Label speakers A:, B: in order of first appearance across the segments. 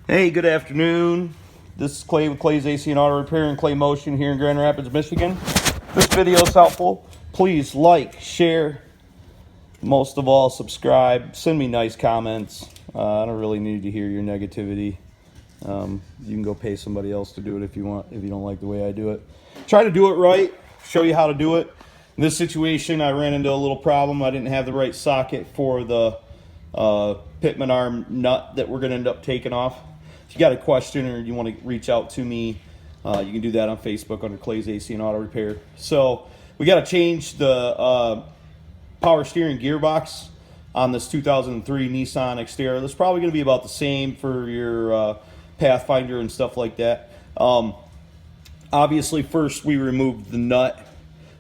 A: Hey, good afternoon. This is Clay with Clay's AC and Auto Repair in Clay Motion here in Grand Rapids, Michigan. If this video is helpful, please like, share, most of all, subscribe. Send me nice comments. I don't really need to hear your negativity. You can go pay somebody else to do it if you want, if you don't like the way I do it. Try to do it right, show you how to do it. In this situation, I ran into a little problem. I didn't have the right socket for the pitman arm nut that we're going to end up taking off. If you got a question or you want to reach out to me, you can do that on Facebook under Clay's AC and Auto Repair. So we got to change the power steering gearbox on this 2003 Nissan Xterra. That's probably going to be about the same for your Pathfinder and stuff like that. Obviously, first we removed the nut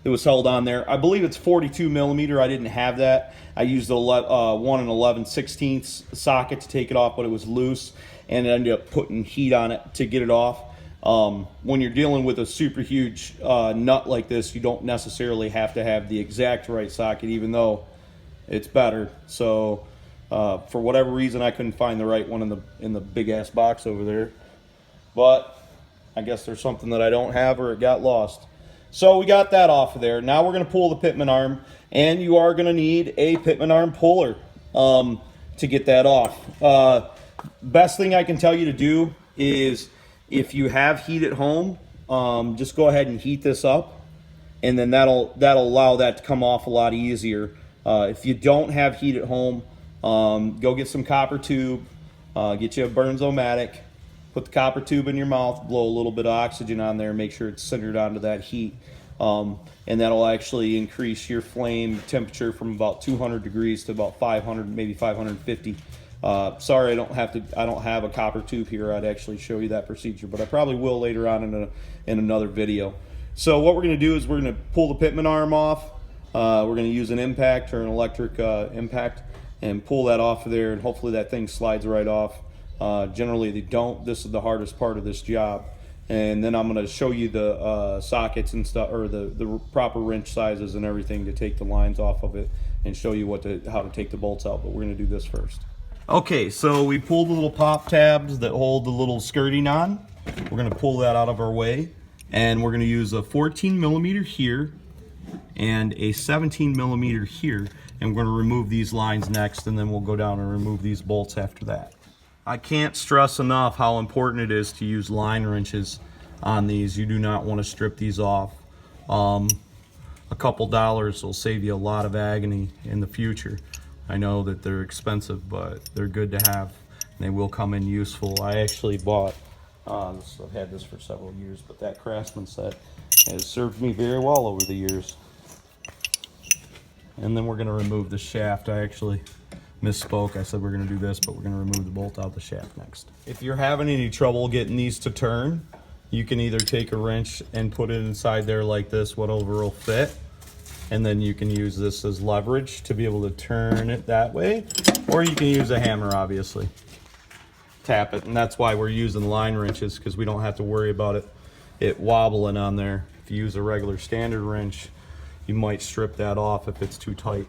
A: that was held on there. I believe it's 42 millimeter. I didn't have that. I used the 1 11/16 socket to take it off, but it was loose, and I ended up putting heat on it to get it off. When you're dealing with a super huge nut like this, you don't necessarily have to have the exact right socket, even though it's better. So for whatever reason, I couldn't find the right one in the big ass box over there, but I guess there's something that I don't have or it got lost. So we got that off of there. Now we're going to pull the pitman arm, and you are going to need a pitman arm puller to get that off. Best thing I can tell you to do is, if you have heat at home, just go ahead and heat this up, and then that'll allow that to come off a lot easier. If you don't have heat at home, go get some copper tube, get you a Burns-O-Matic. Put the copper tube in your mouth, blow a little bit of oxygen on there, make sure it's centered onto that heat. And that'll actually increase your flame temperature from about 200 degrees to about 500, maybe 550. Sorry, I don't have a copper tube here. I'd actually show you that procedure, but I probably will later on in another video. So what we're going to do is we're going to pull the pitman arm off. We're going to use an impact or an electric impact and pull that off of there, and hopefully that thing slides right off. Generally they don't. This is the hardest part of this job. And then I'm going to show you the sockets and stuff, or the proper wrench sizes and everything to take the lines off of it, and show you how to take the bolts out. But we're going to do this first. Okay, so we pulled the little pop tabs that hold the little skirting on. We're going to pull that out of our way, and we're going to use a 14 millimeter here and a 17 millimeter here, and we're going to remove these lines next, and then we'll go down and remove these bolts after that. I can't stress enough how important it is to use line wrenches on these. You do not want to strip these off. A couple dollars will save you a lot of agony in the future. I know that they're expensive, but they're good to have. They will come in useful. I actually bought, I've had this for several years, but that Craftsman set has served me very well over the years. And then we're going to remove the shaft. I actually misspoke. I said we're going to do this, but we're going to remove the bolt out of the shaft next. If you're having any trouble getting these to turn, you can either take a wrench and put it inside there like this, whatever will fit, and then you can use this as leverage to be able to turn it that way, or you can use a hammer, obviously. Tap it, and that's why we're using line wrenches, because we don't have to worry about it wobbling on there. If you use a regular standard wrench, you might strip that off if it's too tight.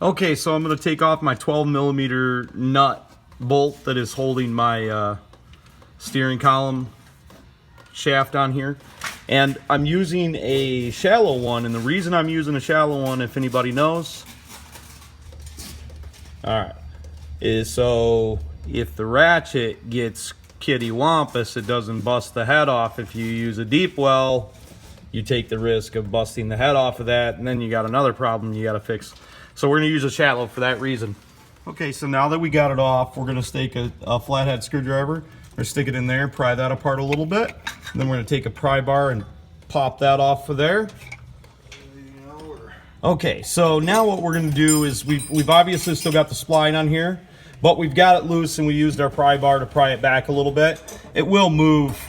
A: Okay, so I'm going to take off my 12 millimeter nut bolt that is holding my steering column shaft on here. And I'm using a shallow one, and the reason I'm using a shallow one, if anybody knows, alright, is so if the ratchet gets kittywampus, it doesn't bust the head off. If you use a deep well, you take the risk of busting the head off of that, and then you got another problem you got to fix. So we're going to use a shallow for that reason. Okay, so now that we got it off, we're going to take a flathead screwdriver, or stick it in there, pry that apart a little bit. And then we're going to take a pry bar and pop that off of there. Okay, so now what we're going to do is we've obviously still got the spline on here, but we've got it loose, and we used our pry bar to pry it back a little bit. It will move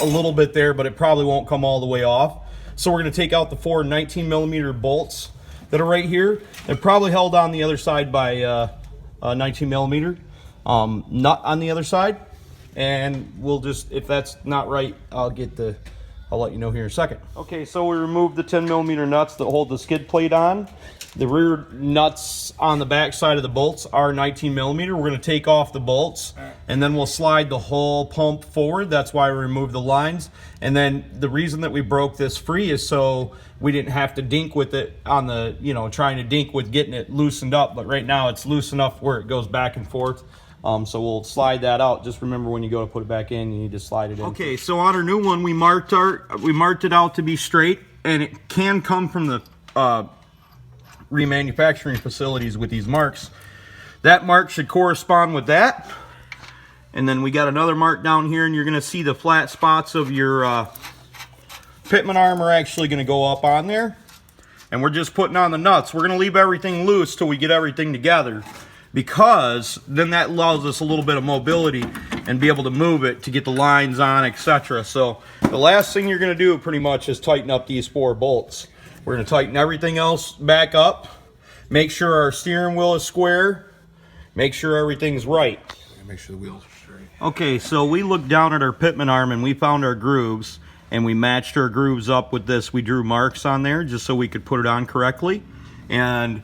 A: a little bit there, but it probably won't come all the way off. So we're going to take out the 4 19 millimeter bolts that are right here. They're probably held on the other side by 19 millimeter nut on the other side, and we'll just, if that's not right, I'll let you know here in a second. Okay, so we removed the 10 millimeter nuts that hold the skid plate on, The rear nuts on the back side of the bolts are 19 millimeter. We're going to take off the bolts, and then we'll slide the whole pump forward. That's why we removed the lines. And then the reason that we broke this free is so we didn't have to dink with it on the, you know, trying to dink with getting it loosened up. But right now it's loose enough where it goes back and forth. So we'll slide that out. Just remember, when you go to put it back in, you need to slide it in. Okay, so on our new one, we marked it out to be straight, and it can come from the remanufacturing facilities with these marks. That mark should correspond with that. And then we got another mark down here, and you're going to see the flat spots of your pitman arm are actually going to go up on there. And we're just putting on the nuts. We're going to leave everything loose till we get everything together, because then that allows us a little bit of mobility and be able to move it to get the lines on, etc. So the last thing you're going to do pretty much is tighten up these 4 bolts. We're going to tighten everything else back up, make sure our steering wheel is square, make sure everything's right.
B: Make sure the wheels are straight.
A: Okay, so we looked down at our pitman arm and we found our grooves, and we matched our grooves up with this. We drew marks on there just so we could put it on correctly. And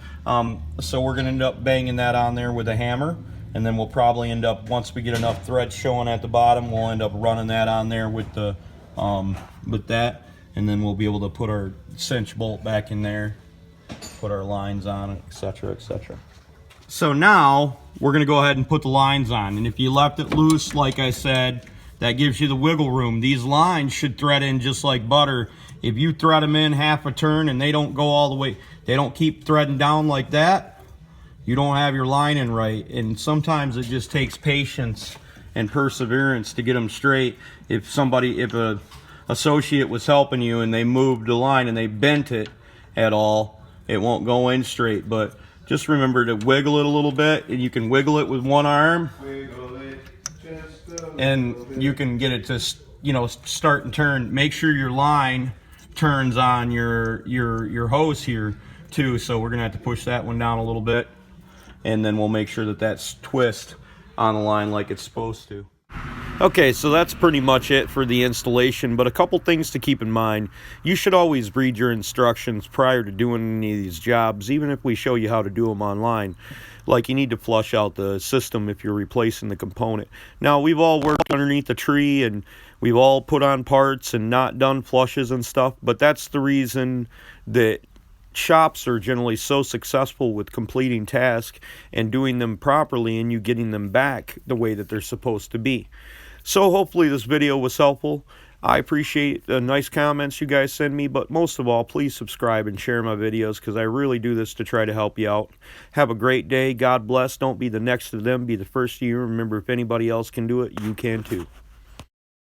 A: so we're going to end up banging that on there with a hammer, and then we'll probably end up, once we get enough threads showing at the bottom, we'll end up running that on there with the with that. And then we'll be able to put our cinch bolt back in there, put our lines on it, etc., etc. So now we're going to go ahead and put the lines on. And if you left it loose, like I said, that gives you the wiggle room. These lines should thread in just like butter. If you thread them in half a turn and they don't go all the way, they don't keep threading down like that, you don't have your line in right. And sometimes it just takes patience and perseverance to get them straight. If a associate was helping you and they moved the line and they bent it at all, it won't go in straight. But just remember to wiggle it a little bit, and you can wiggle it with one arm, and you can get it to, you know, start and turn. Make sure your line turns on your hose here too. So we're gonna have to push that one down a little bit, and then we'll make sure that that's twist on the line like it's supposed to. Okay, so that's pretty much it for the installation, but a couple things to keep in mind. You should always read your instructions prior to doing any of these jobs, even if we show you how to do them online. Like, you need to flush out the system if you're replacing the component. Now, we've all worked underneath a tree, and we've all put on parts and not done flushes and stuff, but that's the reason that shops are generally so successful with completing tasks and doing them properly, and you getting them back the way that they're supposed to be. So hopefully this video was helpful. I appreciate the nice comments you guys send me, but most of all, please subscribe and share my videos, because I really do this to try to help you out. Have a great day. God bless. Don't be the next of them. Be the first of you. Remember, if anybody else can do it, you can too.